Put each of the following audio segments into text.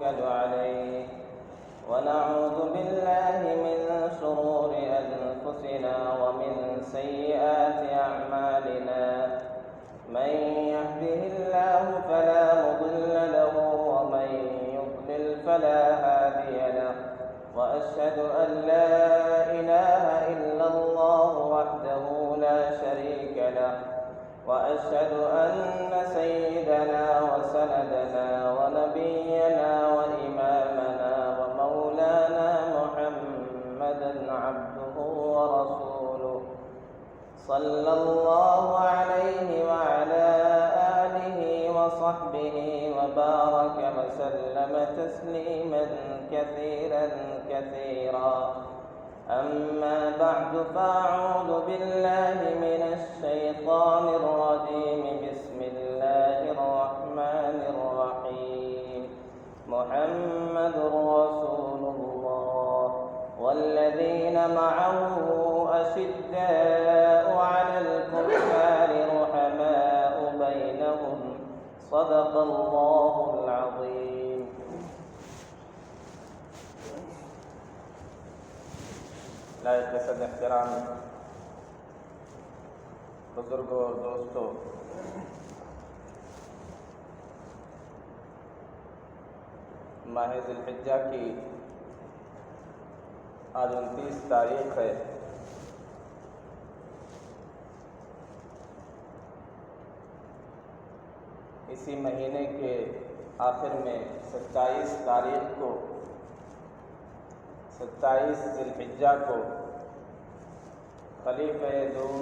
ونتوكل عليه ونعوذ بالله من شرور أنفسنا ومن سيئات أعمالنا من يهده الله فلا مضل له ومن يضلل فلا هادي له وأشهد أن لا إله إلا الله وحده لا شريك له وأشهد أن سيدنا وسندنا ونبينا وإمامنا ومولانا محمدا عبده ورسوله صلى الله عليه وعلى آله وصحبه وبارك وسلم تسليما كثيرا كثيرا أما بعد فأعوذ بالله من الشيطان الرجيم بسم الله الرحمن الرحيم محمد رسول الله والذين معه أشداء على الكفار رحماء بينهم صدق الله العظيم. لائق صد احترام بزرگوں اور دوستوں، ماہ ذی الحجہ کی آج 29 تاریخ ہے۔ اسی مہینے کے آخر میں 27 تاریخ کو 27 ذی الحجہ کو خلیفہ دوم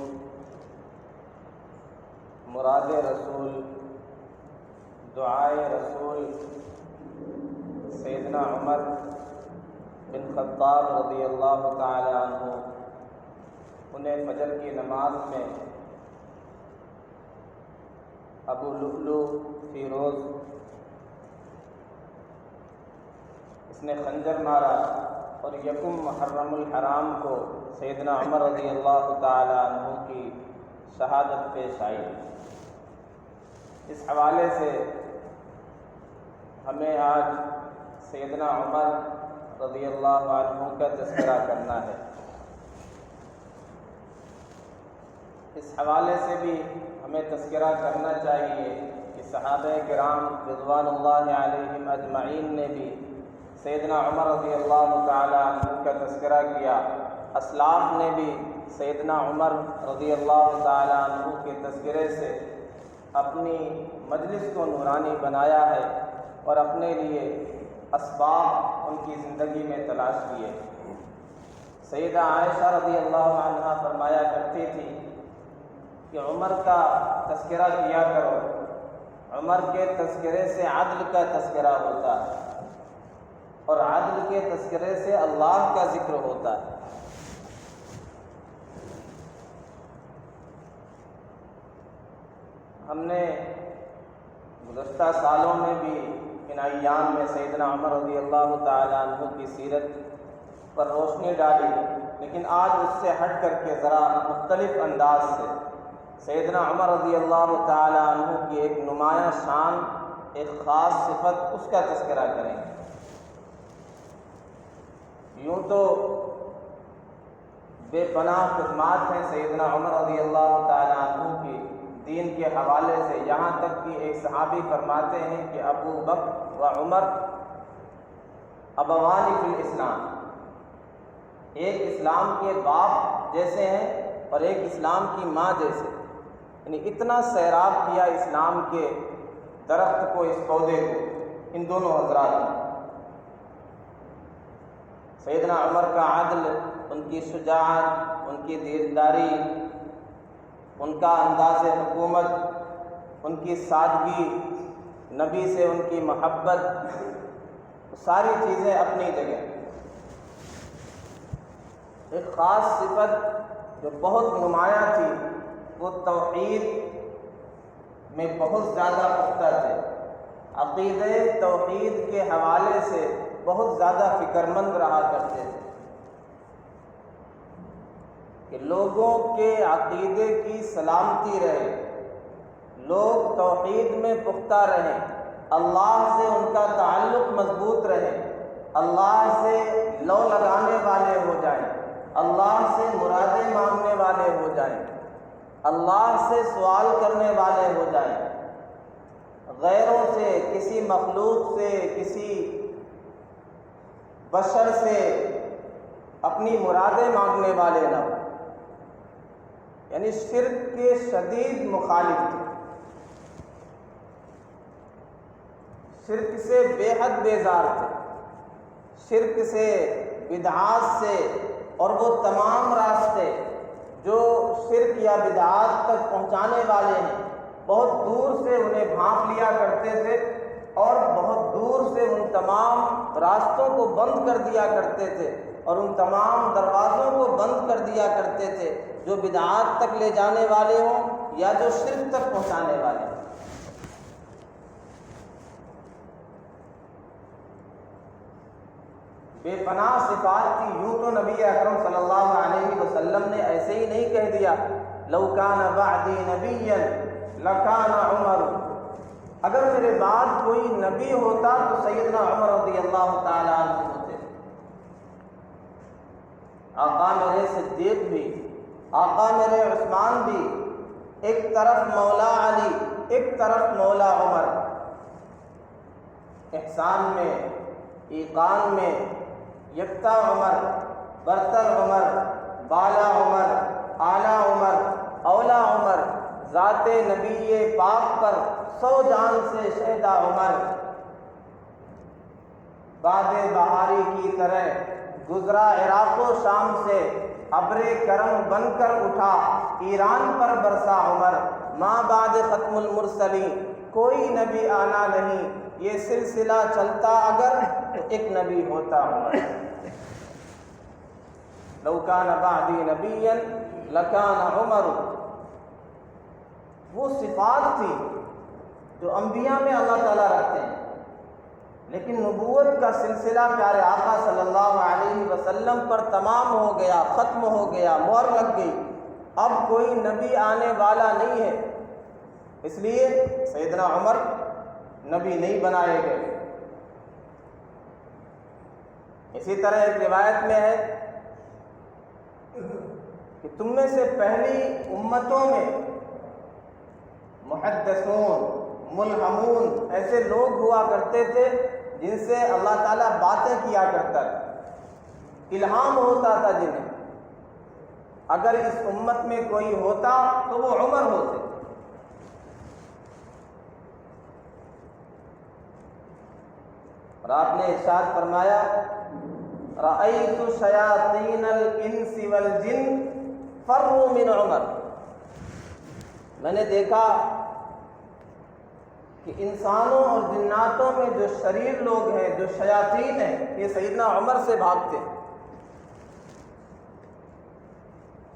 مراد رسول دعائے رسول سیدنا عمر بن خطاب رضی اللہ تعالی عنہ انہیں فجر کی نماز میں ابو لؤلؤ فیروز اس نے خنجر مارا اور یکم محرم الحرام کو سیدنا عمر رضی اللہ تعالی عنہ کی شہادت پیش آئی۔ اس حوالے سے ہمیں آج سیدنا عمر رضی اللہ عنہ کا تذکرہ کرنا ہے۔ اس حوالے سے بھی ہمیں تذکرہ کرنا چاہیے کہ صحابہ کرام رضوان اللہ علیہم اجمعین نے بھی سیدنا عمر رضی اللہ تعالی عنہ کا تذکرہ کیا۔ اسلاف نے بھی سیدنا عمر رضی اللہ تعالی عنہ کے تذکرے سے اپنی مجلس کو نورانی بنایا ہے اور اپنے لیے اسباب ان کی زندگی میں تلاش کیے۔ سیدہ عائشہ رضی اللہ عنہا فرمایا کرتی تھی کہ عمر کا تذکرہ کیا کرو، عمر کے تذکرے سے عدل کا تذکرہ ہوتا ہے اور عدل کے تذکرے سے اللہ کا ذکر ہوتا ہے۔ ہم نے گزشتہ سالوں میں بھی ان ایام میں سیدنا عمر رضی اللہ تعالی عنہ کی سیرت پر روشنی ڈالی، لیکن آج اس سے ہٹ کر کے ذرا مختلف انداز سے سیدنا عمر رضی اللہ تعالی عنہ کی ایک نمایاں شان، ایک خاص صفت، اس کا تذکرہ کریں گے۔ یوں تو بے پناہ خدمات ہیں سیدنا عمر رضی اللہ تعالی عنہ کی دین کے حوالے سے، یہاں تک کہ ایک صحابی فرماتے ہیں کہ ابو بکر و عمر ابوان فی الاسلام، ایک اسلام کے باپ جیسے ہیں اور ایک اسلام کی ماں جیسے، یعنی اتنا سیراب کیا اسلام کے درخت کو، اس پودے کو، ان دونوں حضرات نے۔ سیدنا عمر کا عدل، ان کی شجاعت، ان کی دینداری، ان کا انداز حکومت، ان کی سادگی، نبی سے ان کی محبت، ساری چیزیں اپنی جگہ۔ ایک خاص صفت جو بہت نمایاں تھی وہ توحید میں بہت زیادہ پختہ تھے، عقیدہ توحید کے حوالے سے بہت زیادہ فکر مند رہا کرتے تھے کہ لوگوں کے عقیدے کی سلامتی رہے، لوگ توحید میں پختہ رہیں، اللہ سے ان کا تعلق مضبوط اللہ سے لو لگانے والے ہو جائیں، اللہ سے مرادیں مانگنے والے ہو جائیں، اللہ سے سوال کرنے والے ہو جائیں، غیروں سے، کسی مخلوق سے، کسی بشر سے اپنی مرادیں مانگنے والے نہ ہوں، یعنی شرک کے شدید مخالف تھے، شرک سے بے حد بیزار تھے، شرک سے، بدعات سے، اور وہ تمام راستے جو شرک یا بدعات تک پہنچانے والے ہیں بہت دور سے انہیں بھانپ لیا کرتے تھے، اور بہت دور سے ان تمام راستوں کو بند کر دیا کرتے تھے، اور ان تمام دروازوں کو بند کر دیا کرتے تھے جو بدعات تک لے جانے والے ہوں یا جو شرک تک پہنچانے والے ہوں۔ بے پناہ صفات کی، یوں تو نبی اکرم صلی اللہ علیہ وسلم نے ایسے ہی نہیں کہہ دیا لو کان بعدی نبیا لکان عمر، اگر میرے بعد کوئی نبی ہوتا تو سیدنا عمر رضی اللہ تعالیٰ عنہ ہوتے۔ آقا میرے صدیق بھی، آقا میرے عثمان بھی، ایک طرف مولا علی، ایک طرف مولا عمر، احسان میں، ایقان میں یکتا عمر، برتر عمر، بالا عمر، اعلیٰ عمر، اولا عمر، ذات نبی پاک پر 100 جان سے شہدا عمر، باد بہاری کی طرح گزرا عراق و شام سے، ابر کرم بن کر اٹھا ایران پر برسا عمر، ماں بعد ختم المرسلین کوئی نبی آنا نہیں، یہ سلسلہ چلتا اگر تو ایک نبی ہوتا عمر، لو کان بعدی نبیا لکان عمر۔ وہ صفات تھی جو انبیاء میں اللہ تعالیٰ رکھتے ہیں، لیکن نبوت کا سلسلہ پیارے آقا صلی اللہ علیہ وسلم پر تمام ہو گیا، ختم ہو گیا، مہر لگ گئی، اب کوئی نبی آنے والا نہیں ہے، اس لیے سیدنا عمر نبی نہیں بنائے گئے۔ اسی طرح ایک روایت میں ہے کہ تم میں سے پہلی امتوں میں محدثون، ملہمون، ایسے لوگ ہوا کرتے تھے جن سے اللہ تعالیٰ باتیں کیا کرتا تھا، الہام ہوتا تھا جنہیں، اگر اس امت میں کوئی ہوتا تو وہ عمر ہوتے۔ اور آپ نے ارشاد فرمایا رأیت شیاطین الانس والجن فروا من عمر، میں نے دیکھا کہ انسانوں اور جناتوں میں جو شریر لوگ ہیں، جو شیاطین ہیں، یہ سیدنا عمر سے بھاگتے ہیں۔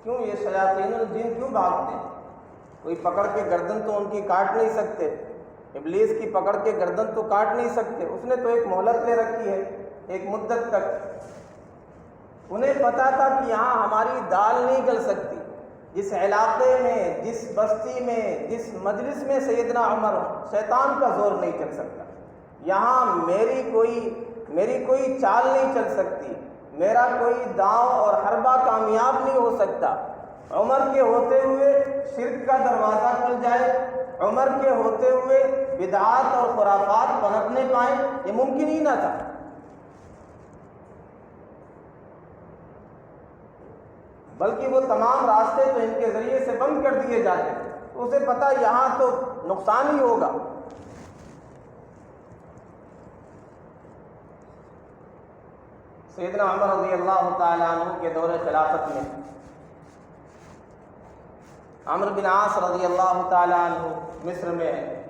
کیوں یہ شیاطین الجن کیوں بھاگتے ہیں؟ کوئی پکڑ کے گردن تو ان کی کاٹ نہیں سکتے، ابلیس کی پکڑ کے گردن تو کاٹ نہیں سکتے، اس نے تو ایک مہلت لے رکھی ہے ایک مدت تک۔ انہیں پتا تھا کہ یہاں ہماری دال نہیں گل سکتی، جس علاقے میں، جس بستی میں، جس مجلس میں سیدنا عمر ہو، شیطان کا زور نہیں چل سکتا، یہاں میری کوئی چال نہیں چل سکتی، میرا کوئی داؤ اور حربہ کامیاب نہیں ہو سکتا۔ عمر کے ہوتے ہوئے شرک کا دروازہ کھل جائے، عمر کے ہوتے ہوئے بدعات اور خرافات پنپنے پائیں، یہ ممکن ہی نہ تھا۔ بلکہ وہ تمام راستے تو ان کے ذریعے سے بند کر دیے جاتے تھے، اسے پتہ یہاں تو نقصان ہی ہوگا۔ سیدنا عمر رضی اللہ تعالیٰ عنہ کے دور خلافت میں عمرو بن عاص رضی اللہ تعالیٰ عنہ مصر میں ہے،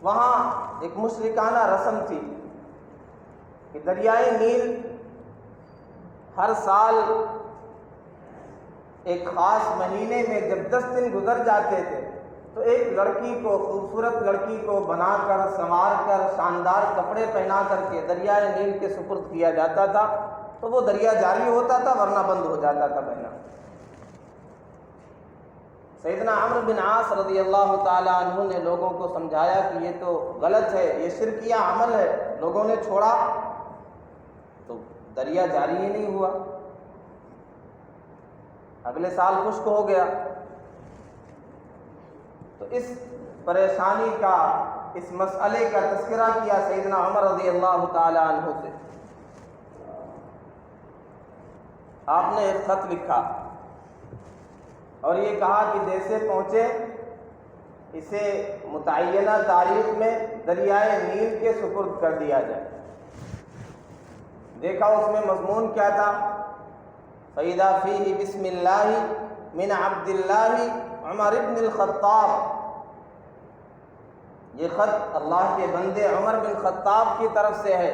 وہاں ایک مشرکانہ رسم تھی کہ دریائے نیل ہر سال ایک خاص مہینے میں جب 10 دن گزر جاتے تھے تو ایک لڑکی کو، خوبصورت لڑکی کو بنا کر، سنوار کر، شاندار کپڑے پہنا کر کے دریائے نیل کے سپرد کیا جاتا تھا، تو وہ دریا جاری ہوتا تھا ورنہ بند ہو جاتا تھا بہنا۔ سیدنا عمرو بن عاص رضی اللہ تعالیٰ عنہ نے لوگوں کو سمجھایا کہ یہ تو غلط ہے، یہ شرکیہ عمل ہے، لوگوں نے چھوڑا۔ تو دریا جاری ہی نہیں ہوا، اگلے سال خشک ہو گیا۔ تو اس پریشانی کا، اس مسئلے کا تذکرہ کیا سیدنا عمر رضی اللہ تعالی عنہ سے۔ آپ نے ایک خط لکھا اور یہ کہا کہ جیسے پہنچے اسے متعینہ تاریخ میں دریائے نیل کے سپرد کر دیا جائے۔ دیکھا اس میں مضمون کیا تھا؟ فَإِذَا فِيهِ بِسْمِ اللَّهِ مِنْ عَبْدِ اللَّهِ عمر بن الخطاب۔ یہ خط اللہ کے بندے عمر بن خطاب کی طرف سے ہے،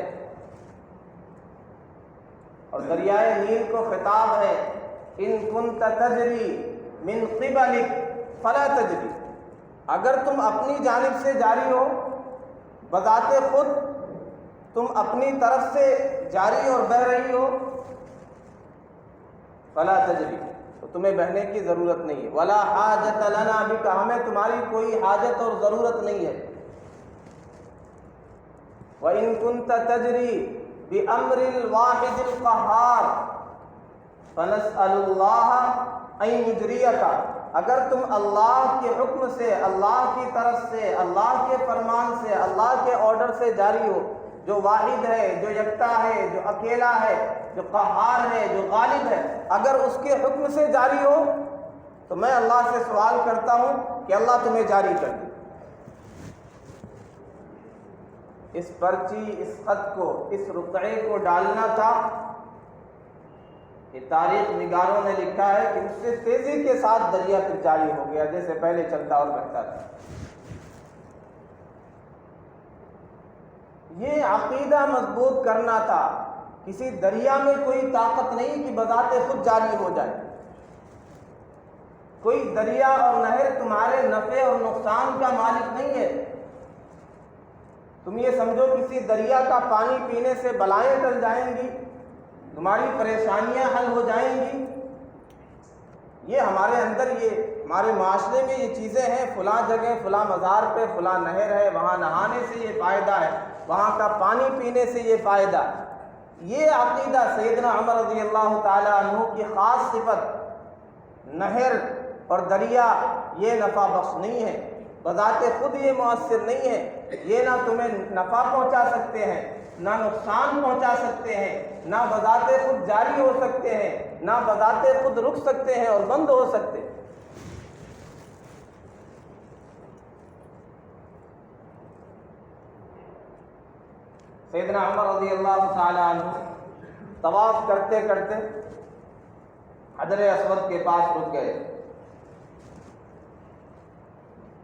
اور دریائے نیل کو خطاب ہے، ان كنت تجری من قبلک فلا تجری، اگر تم اپنی جانب سے جاری ہو، بذات خود تم اپنی طرف سے جاری اور بہہ رہی ہو، فلا تجری، تو تمہیں بہنے کی ضرورت نہیں ہے۔ ولا حاجت لنا بک، ہمیں تمہاری کوئی حاجت اور ضرورت نہیں ہے۔ وَإِن كُنْتَ تَجْرِي بِأَمْرِ الْوَاحِدِ الْقَهَّارِ فَنَسْأَلُ اللَّهَ أَن يُجْرِيَكَ، اگر تم اللہ کے حکم سے، اللہ کی طرف سے، اللہ کے فرمان سے، اللہ کے آرڈر سے جاری ہو، جو واحد ہے، جو یکتا ہے، جو اکیلا ہے، جو قہار ہے، جو غالب ہے، اگر اس کے حکم سے جاری ہو تو میں اللہ سے سوال کرتا ہوں کہ اللہ تمہیں جاری کر دے۔ اس پرچی، اس خط کو، اس رقعے کو ڈالنا تھا۔ یہ تاریخ نگاروں نے لکھا ہے کہ اس سے تیزی کے ساتھ دریا پھر جاری ہو گیا، جیسے پہلے چلتا اور بہتا تھا۔ یہ عقیدہ مضبوط کرنا تھا، کسی دریا میں کوئی طاقت نہیں کہ بذات خود جاری ہو جائے۔ کوئی دریا اور نہر تمہارے نفع اور نقصان کا مالک نہیں ہے۔ تم یہ سمجھو کسی دریا کا پانی پینے سے بلائیں ٹل جائیں گی، تمہاری پریشانیاں حل ہو جائیں گی۔ یہ ہمارے اندر، یہ ہمارے معاشرے میں یہ چیزیں ہیں، فلاں جگہ، فلاں مزار پہ فلاں نہر ہے، وہاں نہانے سے یہ فائدہ ہے، وہاں کا پانی پینے سے یہ فائدہ۔ یہ عقیدہ سیدنا عمر رضی اللہ تعالی عنہ کی خاص صفت، نہر اور دریا یہ نفع بخش نہیں ہے، بذات خود یہ مؤثر نہیں ہے، یہ نہ تمہیں نفع پہنچا سکتے ہیں، نہ نقصان پہنچا سکتے ہیں، نہ بذات خود جاری ہو سکتے ہیں، نہ بذات خود رک سکتے ہیں اور بند ہو سکتے ہیں۔ سیدنا عمر رضی اللہ تعالی عنہ طواف کرتے کرتے حجر اسود کے پاس رک گئے۔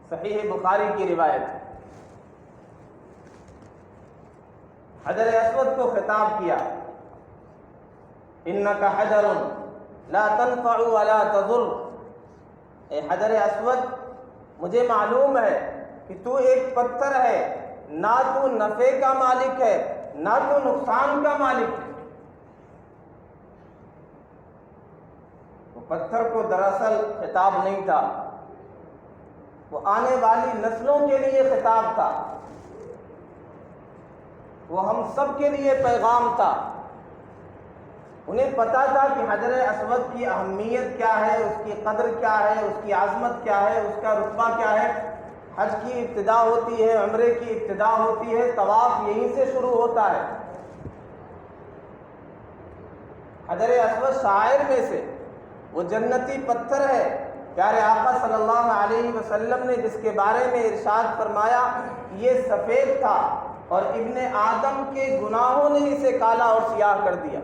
صحیح بخاری کی روایت، حجر اسود کو خطاب کیا، انک حجر لا تنفع ولا تضر، اے حجر اسود مجھے معلوم ہے کہ تو ایک پتھر ہے، نہ تو نفع کا مالک ہے نہ تو نقصان کا مالک ہے۔ وہ پتھر کو دراصل خطاب نہیں تھا، وہ آنے والی نسلوں کے لیے خطاب تھا، وہ ہم سب کے لیے پیغام تھا۔ انہیں پتا تھا کہ حجر اسود کی اہمیت کیا ہے، اس کی قدر کیا ہے، اس کی عظمت کیا ہے، اس کا رتبہ کیا ہے۔ حج کی ابتدا ہوتی ہے، عمرے کی ابتدا ہوتی ہے، طواف یہیں سے شروع ہوتا ہے۔ حجر اسود شاعر میں سے وہ جنتی پتھر ہے، پیارے آقا صلی اللہ علیہ وسلم نے جس کے بارے میں ارشاد فرمایا یہ سفید تھا اور ابن آدم کے گناہوں نے اسے کالا اور سیاہ کر دیا۔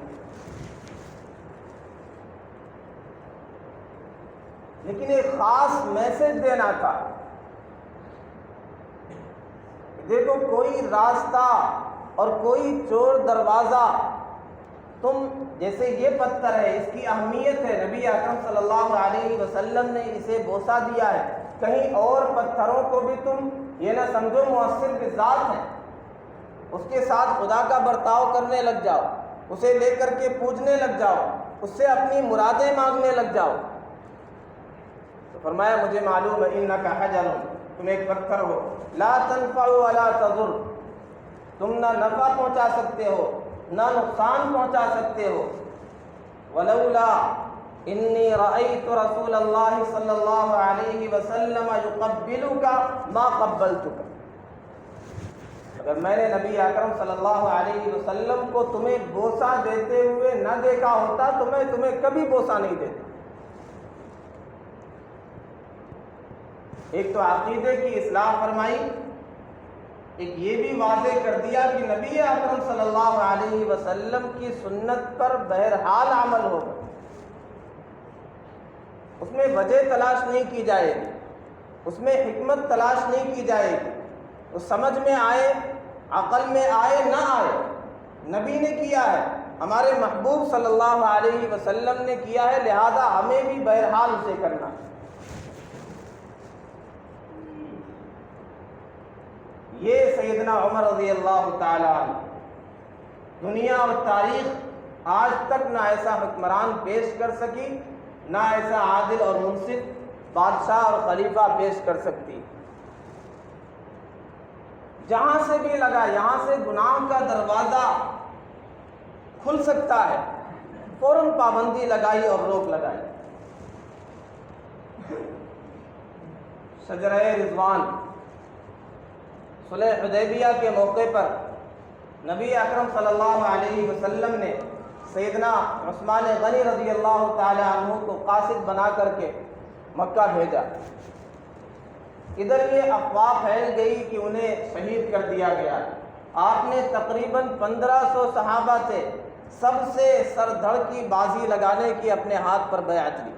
لیکن ایک خاص میسج دینا تھا، دیکھو کوئی راستہ اور کوئی چور دروازہ، تم جیسے یہ پتھر ہے، اس کی اہمیت ہے، نبی اکرم صلی اللہ علیہ وسلم نے اسے بوسہ دیا ہے، کہیں اور پتھروں کو بھی تم یہ نہ سمجھو مؤثر بذات ہیں، اس کے ساتھ خدا کا برتاؤ کرنے لگ جاؤ، اسے لے کر کے پوجنے لگ جاؤ، اس سے اپنی مرادیں مانگنے لگ جاؤ۔ تو فرمایا مجھے معلوم ہے انک حجر، تم ایک پتھر ہو، لا تنفع ولا تضر، تم نہ نفع پہنچا سکتے ہو نہ نقصان پہنچا سکتے ہو. ولولا انی رأیت رسول اللہ صلی اللہ علیہ وسلم یقبلک ما قبلتک. اگر میں نے نبی اکرم صلی اللہ علیہ وسلم کو تمہیں بوسہ دیتے ہوئے نہ دیکھا ہوتا تو میں تمہیں کبھی بوسہ نہیں دیتا. ایک تو عقیدے کی اصلاح فرمائی، ایک یہ بھی واضح کر دیا کہ نبی اکرم صلی اللہ علیہ وسلم کی سنت پر بہرحال عمل ہوگا. اس میں وجہ تلاش نہیں کی جائے گی، اس میں حکمت تلاش نہیں کی جائے گی. وہ سمجھ میں آئے، عقل میں آئے نہ آئے، نبی نے کیا ہے، ہمارے محبوب صلی اللہ علیہ وسلم نے کیا ہے، لہذا ہمیں بھی بہرحال اسے کرنا ہے. یہ سیدنا عمر رضی اللہ تعالی عنہ، دنیا اور تاریخ آج تک نہ ایسا حکمران پیش کر سکی، نہ ایسا عادل اور منصف بادشاہ اور خلیفہ پیش کر سکتی. جہاں سے بھی لگا، یہاں سے گناہ کا دروازہ کھل سکتا ہے، فوراً پابندی لگائی اور روک لگائی. شجرہ رضوان، صلح حدیبیہ کے موقع پر نبی اکرم صلی اللہ علیہ وسلم نے سیدنا عثمان غنی رضی اللہ تعالی عنہ کو قاصد بنا کر کے مکہ بھیجا. ادھر یہ افواہ پھیل گئی کہ انہیں شہید کر دیا گیا. آپ نے تقریباً 1500 صحابہ تھے، سب سے سر دھڑ کی بازی لگانے کی اپنے ہاتھ پر بیعت لی.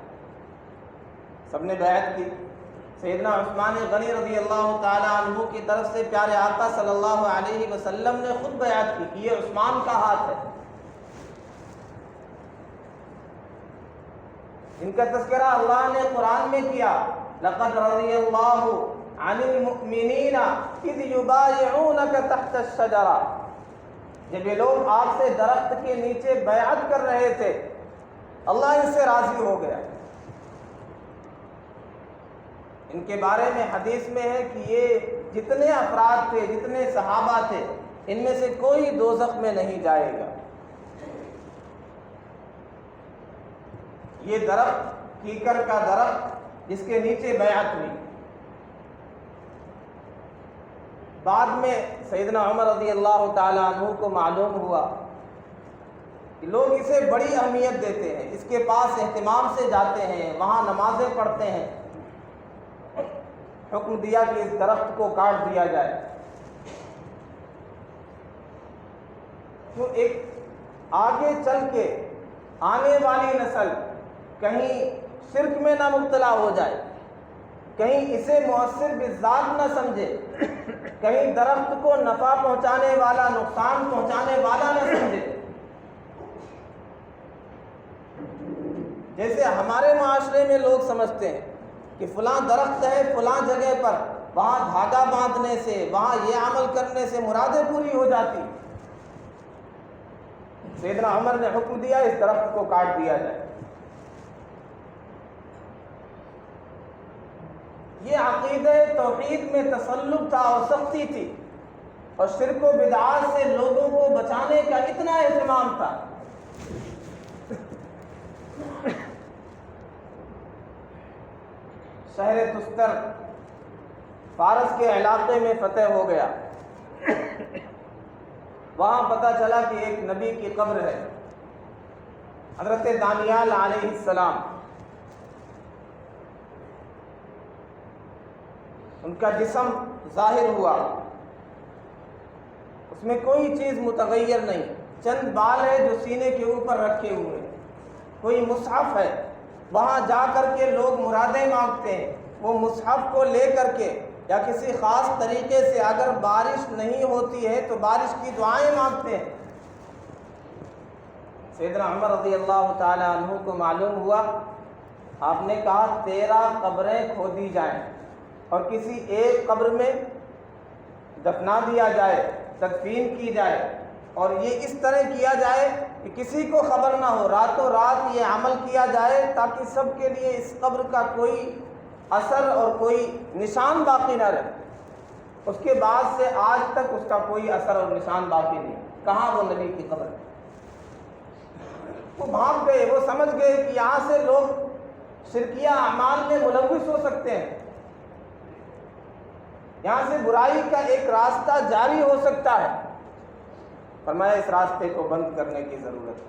سب نے بیعت کی. سیدنا عثمان غنی رضی اللہ تعالی عنہ کی طرف سے پیارے آقا صلی اللہ علیہ وسلم نے خود بیعت کی کہ یہ عثمان کا ہاتھ ہے. ان کا تذکرہ اللہ نے قرآن میں کیا، لقد رضی اللہ عن المؤمنین اذ یبایعونک تحت الشجرہ. جب یہ لوگ آپ سے درخت کے نیچے بیعت کر رہے تھے، اللہ ان سے راضی ہو گیا. ان کے بارے میں حدیث میں ہے کہ یہ جتنے افراد تھے، جتنے صحابہ تھے، ان میں سے کوئی دوزخ میں نہیں جائے گا. یہ درخت کیکر کا درخت جس کے نیچے بیعت ہوئی. بعد میں سیدنا عمر رضی اللہ تعالی عنہ کو معلوم ہوا کہ لوگ اسے بڑی اہمیت دیتے ہیں، اس کے پاس اہتمام سے جاتے ہیں، وہاں نمازیں پڑھتے ہیں. حکم دیا کہ اس درخت کو کاٹ دیا جائے. تو ایک آگے چل کے آنے والی نسل کہیں شرک میں نہ مبتلا ہو جائے، کہیں اسے مؤثر بالذات نہ سمجھے، کہیں درخت کو نفع پہنچانے والا، نقصان پہنچانے والا نہ سمجھے. جیسے ہمارے معاشرے میں لوگ سمجھتے ہیں کہ فلاں درخت ہے فلاں جگہ پر، وہاں دھاگا باندھنے سے، وہاں یہ عمل کرنے سے مرادیں پوری ہو جاتی. سیدنا عمر نے حکم دیا اس درخت کو کاٹ دیا جائے. یہ عقیدہ توحید میں تسلط تھا اور سختی تھی، اور شرک و بدعات سے لوگوں کو بچانے کا اتنا اہتمام تھا. شہر تستر فارس کے علاقے میں فتح ہو گیا. وہاں پتہ چلا کہ ایک نبی کی قبر ہے، حضرت دانیال علیہ السلام. ان کا جسم ظاہر ہوا، اس میں کوئی چیز متغیر نہیں، چند بال ہے جو سینے کے اوپر رکھے ہوئے. کوئی مصحف ہے، وہاں جا کر کے لوگ مرادیں مانگتے ہیں. وہ مصحف کو لے کر کے یا کسی خاص طریقے سے اگر بارش نہیں ہوتی ہے تو بارش کی دعائیں مانگتے ہیں. سیدنا عمر رضی اللہ تعالی عنہ کو معلوم ہوا. آپ نے کہا 13 قبریں کھودی جائیں اور کسی ایک قبر میں دفنا دیا جائے، تدفین کی جائے، اور یہ اس طرح کیا جائے کہ کسی کو خبر نہ ہو. راتوں رات یہ عمل کیا جائے تاکہ سب کے لیے اس قبر کا کوئی اثر اور کوئی نشان باقی نہ رہے. اس کے بعد سے آج تک اس کا کوئی اثر اور نشان باقی نہیں. کہاں وہ نبی کی قبر؟ وہ بھاگ گئے. وہ سمجھ گئے کہ یہاں سے لوگ شرکیہ اعمال میں ملوث ہو سکتے ہیں، یہاں سے برائی کا ایک راستہ جاری ہو سکتا ہے. فرمایا اس راستے کو بند کرنے کی ضرورت ہے.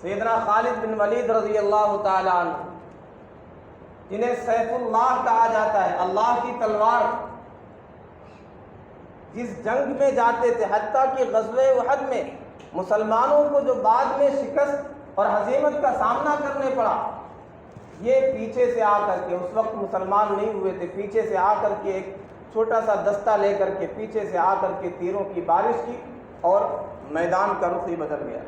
سیدنا خالد بن ولید رضی اللہ تعالی عنہ، جنہیں سیف اللہ کہا جاتا ہے، اللہ کی تلوار، جس جنگ میں جاتے تھے، حتیٰ کہ غزوہ احد میں مسلمانوں کو جو بعد میں شکست اور ہزیمت کا سامنا کرنے پڑا، یہ پیچھے سے آ کر کے، اس وقت مسلمان نہیں ہوئے تھے، پیچھے سے آ کر کے ایک چھوٹا سا دستہ لے کر کے پیچھے سے آ کر کے تیروں کی بارش کی اور میدان کا رخ ہی بدل گیا.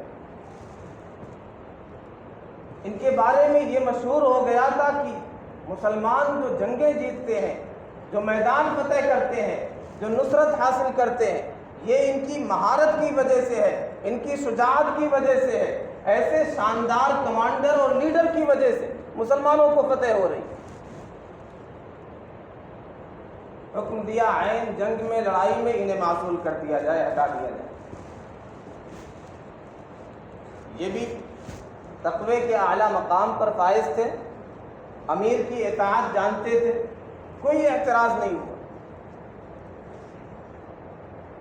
ان کے بارے میں یہ مشہور ہو گیا تھا کہ مسلمان جو جنگیں جیتتے ہیں، جو میدان فتح کرتے ہیں، جو نصرت حاصل کرتے ہیں، یہ ان کی مہارت کی وجہ سے ہے، ان کی شجاعت کی وجہ سے ہے. ایسے شاندار کمانڈر اور لیڈر کی وجہ سے مسلمانوں کو فتح ہو رہی. حکم دیا عین جنگ میں، لڑائی میں انہیں معزول کر دیا جائے، ہٹا دیا جائے. یہ بھی تقوی کے اعلیٰ مقام پر فائز تھے، امیر کی اطاعت جانتے تھے، کوئی اعتراض نہیں ہوا.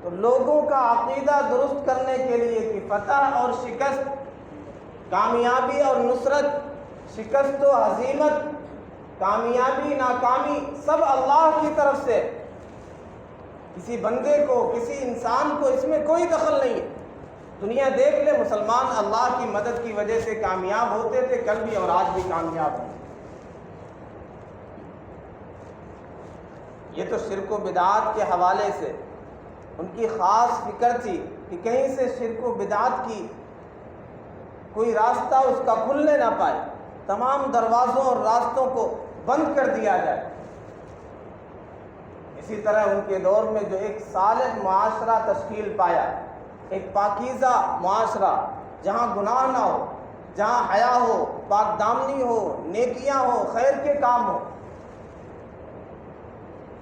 تو لوگوں کا عقیدہ درست کرنے کے لیے کہ فتح اور شکست، کامیابی اور نصرت، شکست و ہزیمت، کامیابی ناکامی سب اللہ کی طرف سے، کسی بندے کو، کسی انسان کو اس میں کوئی دخل نہیں ہے. دنیا دیکھ لے، مسلمان اللہ کی مدد کی وجہ سے کامیاب ہوتے تھے، کل بھی اور آج بھی کامیاب ہیں. یہ تو شرک و بدعات کے حوالے سے ان کی خاص فکر تھی کہ کہیں سے شرک و بدعات کی کوئی راستہ اس کا کھلنے نہ پائے، تمام دروازوں اور راستوں کو بند کر دیا جائے. اسی طرح ان کے دور میں جو ایک صالح معاشرہ تشکیل پایا، ایک پاکیزہ معاشرہ، جہاں گناہ نہ ہو، جہاں حیا ہو، پاک دامنی ہو، نیکیاں ہو، خیر کے کام ہو،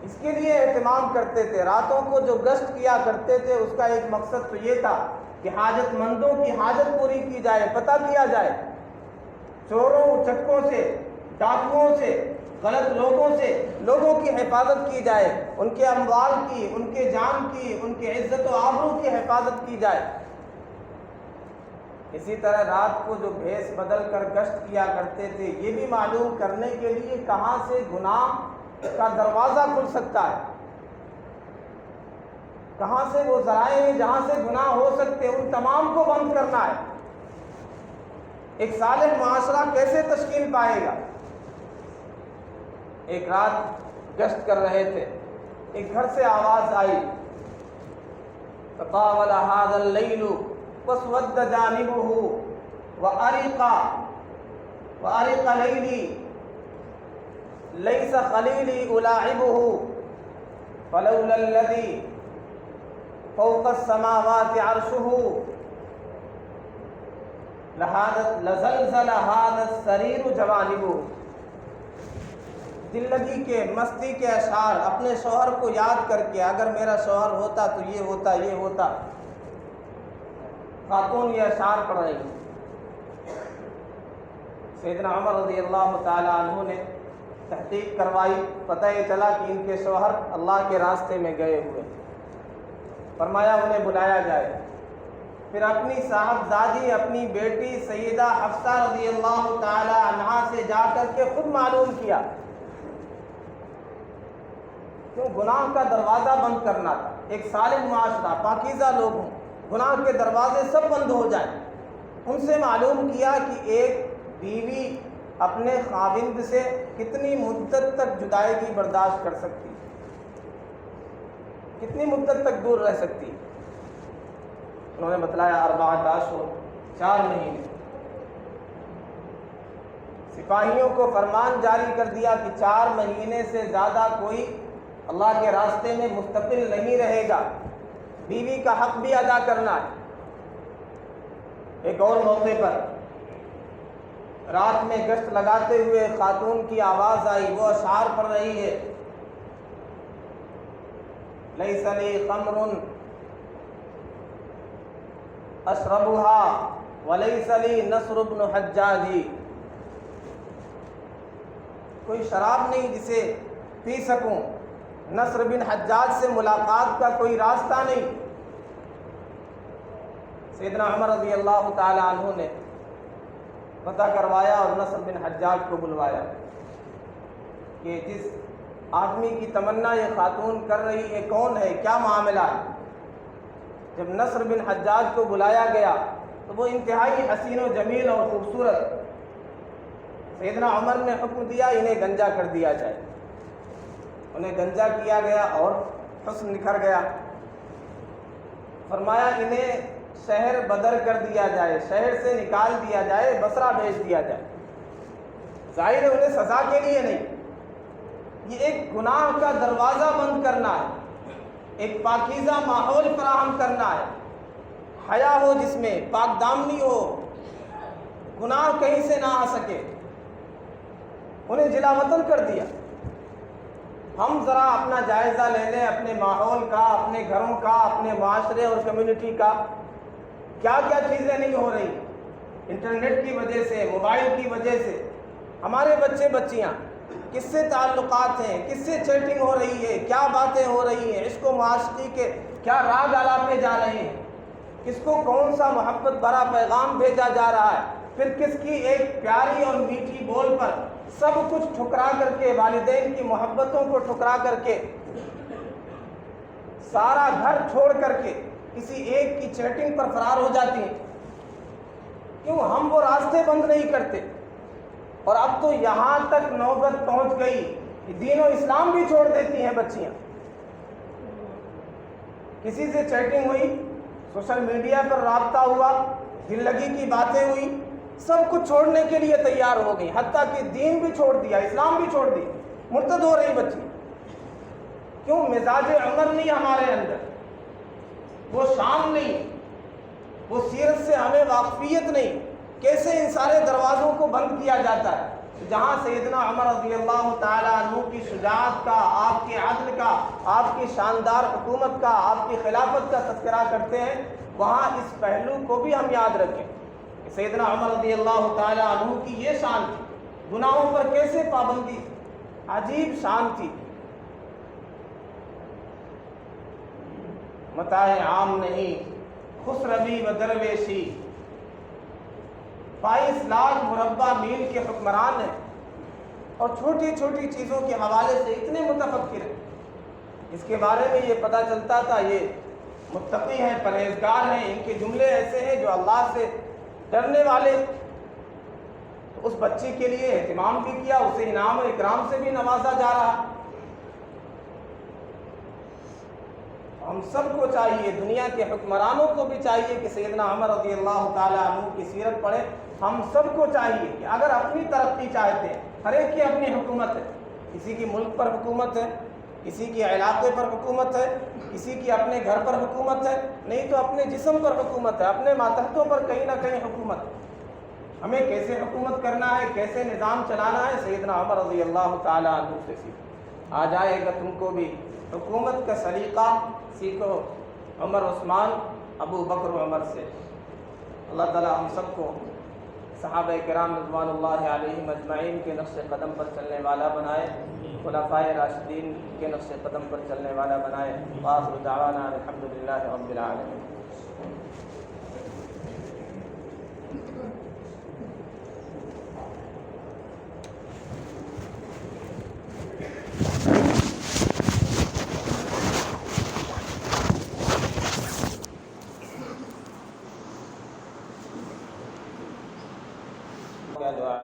اس کے لیے اہتمام کرتے تھے. راتوں کو جو گشت کیا کرتے تھے، اس کا ایک مقصد تو یہ تھا کہ حاجت مندوں کی حاجت پوری کی جائے، پتہ کیا جائے، چوروں چکوں سے، ڈاکوؤں سے، غلط لوگوں سے لوگوں کی حفاظت کی جائے، ان کے اموال کی، ان کے جان کی، ان کی عزت و آبرو کی حفاظت کی جائے. اسی طرح رات کو جو بھیس بدل کر گشت کیا کرتے تھے، یہ بھی معلوم کرنے کے لیے کہاں سے گناہ کا دروازہ کھل سکتا ہے، کہاں سے وہ ذرائع ہیں جہاں سے گناہ ہو سکتے، ان تمام کو بند کرنا ہے. ایک صالح معاشرہ کیسے تشکیل پائے گا؟ ایک رات گشت کر رہے تھے، ایک گھر سے آواز آئی، فطاول هذا الليل واسود جانبه وأرق ليلي ليس خليلي ألاعبه فلولا الذي فوق السماوات عرشه لزلزل هذا السرير جوانبه. دل لگی کے مستی کے اشعار اپنے شوہر کو یاد کر کے، اگر میرا شوہر ہوتا تو یہ ہوتا، یہ ہوتا. خاتون یہ اشعار پڑھ رہی. سیدنا عمر رضی اللہ تعالی عنہ نے تحقیق کروائی، پتہ یہ چلا کہ ان کے شوہر اللہ کے راستے میں گئے ہوئے. فرمایا انہیں بلایا جائے. پھر اپنی صاحبزادی، اپنی بیٹی سیدہ حفصہ رضی اللہ تعالی عنہا سے جا کر کے خود معلوم کیا، کیوں گناہ کا دروازہ بند کرنا تھا. ایک صالح معاشرہ، پاکیزہ لوگ ہوں، گناہ کے دروازے سب بند ہو جائیں. ان سے معلوم کیا کہ ایک بیوی اپنے خاوند سے کتنی مدت تک جدائیگی برداشت کر سکتی، کتنی مدت تک دور رہ سکتی. انہوں نے بتلایا 4 اشہر، 4 مہینے. سپاہیوں کو فرمان جاری کر دیا کہ 4 مہینے سے زیادہ کوئی اللہ کے راستے میں مستقل نہیں رہے گا، بیوی کا حق بھی ادا کرنا ہے. ایک اور موقع پر رات میں گشت لگاتے ہوئے خاتون کی آواز آئی، وہ اشعار پڑھ رہی ہے، ليس لي خمر اشربها وليس لي نصر بن حجاج، کوئی شراب نہیں جسے پی سکوں، نصر بن حجاج سے ملاقات کا کوئی راستہ نہیں۔ سیدنا عمر رضی اللہ تعالی عنہ نے پتہ کروایا اور نصر بن حجاج کو بلوایا کہ جس آدمی کی تمنا یہ خاتون کر رہی ہے کون ہے، کیا معاملہ ہے۔ جب نصر بن حجاج کو بلایا گیا تو وہ انتہائی حسین و جمیل اور خوبصورت، سیدنا عمر نے حکم دیا انہیں گنجا کر دیا جائے، انہیں گنجا کیا گیا اور حسن نکھر گیا۔ فرمایا انہیں شہر بدر کر دیا جائے، شہر سے نکال دیا جائے، بصرہ بھیج دیا جائے۔ ظاہر ہے انہیں سزا کے لیے نہیں، یہ ایک گناہ کا دروازہ بند کرنا ہے، ایک پاکیزہ ماحول فراہم کرنا ہے، حیا ہو جس میں، پاک دامنی ہو، گناہ کہیں سے نہ آ سکے، انہیں جلا وطن کر دیا۔ ہم ذرا اپنا جائزہ لے لیں اپنے ماحول کا، اپنے گھروں کا، اپنے معاشرے اور کمیونٹی کا، کیا کیا چیزیں نہیں ہو رہی۔ انٹرنیٹ کی وجہ سے، موبائل کی وجہ سے ہمارے بچے بچیاں کس سے تعلقات ہیں، کس سے چیٹنگ ہو رہی ہے، کیا باتیں ہو رہی ہیں، عشق و معاشقی کے کیا راگ آلاپے جا رہے ہیں، کس کو کون سا محبت بھرا پیغام بھیجا جا رہا ہے، پھر کس کی ایک پیاری اور میٹھی بول پر سب کچھ ٹھکرا کر کے، والدین کی محبتوں کو ٹھکرا کر کے، سارا گھر چھوڑ کر کے کسی ایک کی چیٹنگ پر فرار ہو جاتی ہیں۔ کیوں ہم وہ راستے بند نہیں کرتے؟ اور اب تو یہاں تک نوبت پہنچ گئی کہ دین و اسلام بھی چھوڑ دیتی ہیں بچیاں۔ کسی سے چیٹنگ ہوئی، سوشل میڈیا پر رابطہ ہوا، دل لگی کی باتیں ہوئی، سب کچھ چھوڑنے کے لیے تیار ہو گئی، حتیٰ کہ دین بھی چھوڑ دیا، اسلام بھی چھوڑ دی، مرتد ہو رہی بچی۔ کیوں؟ مزاج عمر نہیں ہمارے اندر، وہ شان نہیں، وہ سیرت سے ہمیں واقفیت نہیں۔ کیسے ان سارے دروازوں کو بند کیا جاتا ہے؟ جہاں سیدنا عمر رضی اللہ تعالیٰ عنہ کی شجاعت کا، آپ کے عدل کا، آپ کی شاندار حکومت کا، آپ کی خلافت کا تذکرہ کرتے ہیں، وہاں اس پہلو کو بھی ہم یاد رکھیں کہ سیدنا عمر رضی اللہ تعالیٰ عنہ کی یہ شان تھی، گناہوں پر کیسے پابندی، عجیب شان تھی۔ متاع عام نہیں، خسروی و درویشی، 22 لاکھ مربع میل کے حکمران ہیں اور چھوٹی چھوٹی چیزوں کے حوالے سے اتنے متفکر ہیں۔ اس کے بارے میں یہ پتہ چلتا تھا یہ متقی ہیں، پرہیزگار ہیں، ان کے جملے ایسے ہیں جو اللہ سے ڈرنے والے۔ تو اس بچی کے لیے اہتمام بھی کیا، اسے انعام و اکرام سے بھی نوازا جا رہا۔ ہم سب کو چاہیے، دنیا کے حکمرانوں کو بھی چاہیے کہ سیدنا عمر رضی اللہ تعالیٰ عنہ کی سیرت پڑھیں۔ ہم سب کو چاہیے کہ اگر اپنی ترقی چاہتے ہیں، ہر ایک کی اپنی حکومت ہے، کسی کی ملک پر حکومت ہے، کسی کی علاقے پر حکومت ہے، کسی کی اپنے گھر پر حکومت ہے، نہیں تو اپنے جسم پر حکومت ہے، اپنے ماتحتوں پر کہیں نہ کہیں حکومت ہے۔ ہمیں کیسے حکومت کرنا ہے، کیسے نظام چلانا ہے، سیدنا عمر رضی اللہ تعالیٰ عنہ سے سیکھو۔ آ جائے گا تم کو بھی حکومت کا سلیقہ، سیکھو عمر عثمان ابو بکر عمر سے۔ اللہ تعالیٰ ہم سب کو صحابہ کرام رضوان اللہ علیہم اجمعین کے نقش قدم پر چلنے والا بنائے، خلفائے راشدین کے نقش قدم پر چلنے والا بنائے۔ وآخر دعوانا الحمدللہ رب العالمین۔